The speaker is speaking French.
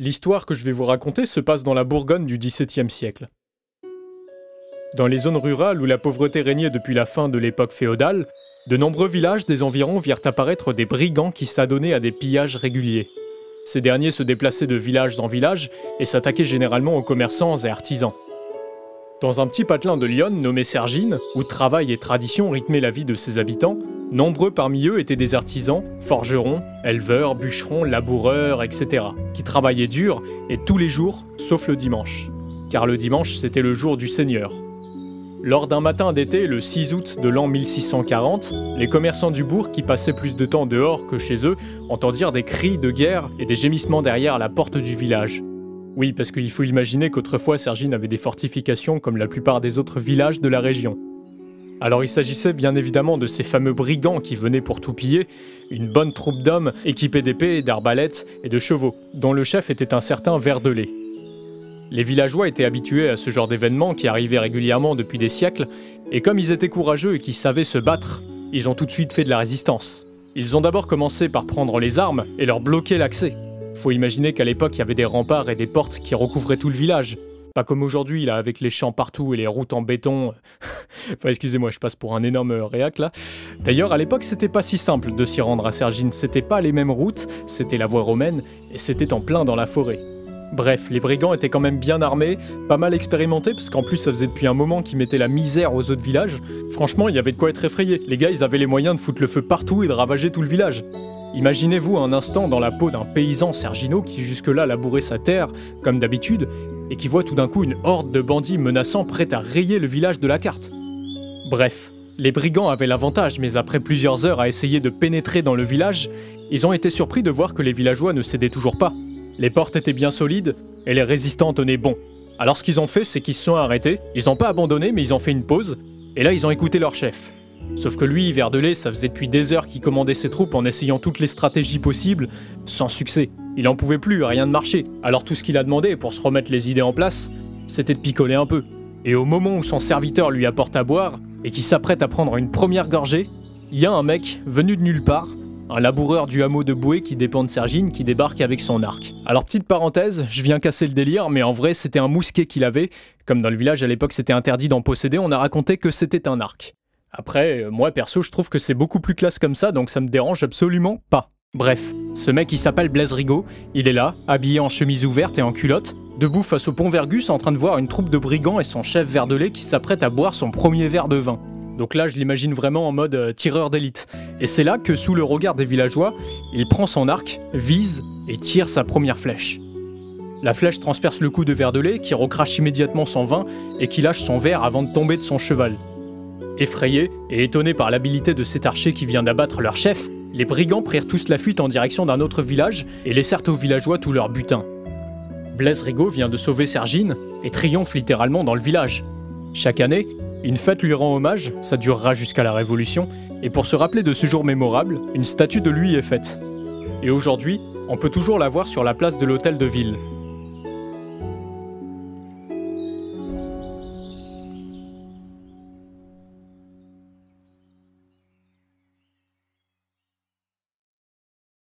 L'histoire que je vais vous raconter se passe dans la Bourgogne du XVIIe siècle. Dans les zones rurales où la pauvreté régnait depuis la fin de l'époque féodale, de nombreux villages des environs virent apparaître des brigands qui s'adonnaient à des pillages réguliers. Ces derniers se déplaçaient de village en village et s'attaquaient généralement aux commerçants et artisans. Dans un petit patelin de Lyon nommé Sergines, où travail et tradition rythmaient la vie de ses habitants, nombreux parmi eux étaient des artisans, forgerons, éleveurs, bûcherons, laboureurs, etc., qui travaillaient dur et tous les jours, sauf le dimanche. Car le dimanche, c'était le jour du Seigneur. Lors d'un matin d'été, le 6 août de l'an 1640, les commerçants du bourg qui passaient plus de temps dehors que chez eux entendirent des cris de guerre et des gémissements derrière la porte du village. Oui, parce qu'il faut imaginer qu'autrefois Sergines avait des fortifications comme la plupart des autres villages de la région. Alors il s'agissait bien évidemment de ces fameux brigands qui venaient pour tout piller, une bonne troupe d'hommes équipés d'épées, d'arbalètes et de chevaux, dont le chef était un certain Verdelais. Les villageois étaient habitués à ce genre d'événements qui arrivaient régulièrement depuis des siècles, et comme ils étaient courageux et qu'ils savaient se battre, ils ont tout de suite fait de la résistance. Ils ont d'abord commencé par prendre les armes et leur bloquer l'accès. Faut imaginer qu'à l'époque, il y avait des remparts et des portes qui recouvraient tout le village. Pas comme aujourd'hui, là, avec les champs partout et les routes en béton. Enfin, excusez-moi, je passe pour un énorme réac, là. D'ailleurs, à l'époque, c'était pas si simple de s'y rendre à Sergines. C'était pas les mêmes routes, c'était la voie romaine, et c'était en plein dans la forêt. Bref, les brigands étaient quand même bien armés, pas mal expérimentés, parce qu'en plus, ça faisait depuis un moment qu'ils mettaient la misère aux autres villages. Franchement, il y avait de quoi être effrayé. Les gars, ils avaient les moyens de foutre le feu partout et de ravager tout le village. Imaginez-vous un instant dans la peau d'un paysan sergino qui jusque-là labourait sa terre, comme d'habitude, et qui voit tout d'un coup une horde de bandits menaçants prêts à rayer le village de la carte. Bref, les brigands avaient l'avantage, mais après plusieurs heures à essayer de pénétrer dans le village, ils ont été surpris de voir que les villageois ne cédaient toujours pas. Les portes étaient bien solides, et les résistants tenaient bon. Alors ce qu'ils ont fait, c'est qu'ils se sont arrêtés, ils n'ont pas abandonné, mais ils ont fait une pause, et là ils ont écouté leur chef. Sauf que lui, Verdelais, ça faisait depuis des heures qu'il commandait ses troupes en essayant toutes les stratégies possibles, sans succès. Il en pouvait plus, rien ne marchait. Alors tout ce qu'il a demandé pour se remettre les idées en place, c'était de picoler un peu. Et au moment où son serviteur lui apporte à boire, et qui s'apprête à prendre une première gorgée, il y a un mec, venu de nulle part, un laboureur du hameau de Boué qui dépend de Sergines qui débarque avec son arc. Alors petite parenthèse, je viens casser le délire, mais en vrai c'était un mousquet qu'il avait. Comme dans le village à l'époque c'était interdit d'en posséder, on a raconté que c'était un arc. Après, moi perso, je trouve que c'est beaucoup plus classe comme ça, donc ça me dérange absolument pas. Bref, ce mec il s'appelle Blaise Rigaud, il est là, habillé en chemise ouverte et en culotte, debout face au pont Vergus en train de voir une troupe de brigands et son chef Verdelais qui s'apprête à boire son premier verre de vin. Donc là, je l'imagine vraiment en mode tireur d'élite. Et c'est là que, sous le regard des villageois, il prend son arc, vise et tire sa première flèche. La flèche transperce le cou de Verdelais qui recrache immédiatement son vin et qui lâche son verre avant de tomber de son cheval. Effrayés et étonnés par l'habileté de cet archer qui vient d'abattre leur chef, les brigands prirent tous la fuite en direction d'un autre village et laissèrent aux villageois tout leur butin. Blaise Rigaud vient de sauver Sergines et triomphe littéralement dans le village. Chaque année, une fête lui rend hommage, ça durera jusqu'à la Révolution, et pour se rappeler de ce jour mémorable, une statue de lui est faite. Et aujourd'hui, on peut toujours la voir sur la place de l'hôtel de ville.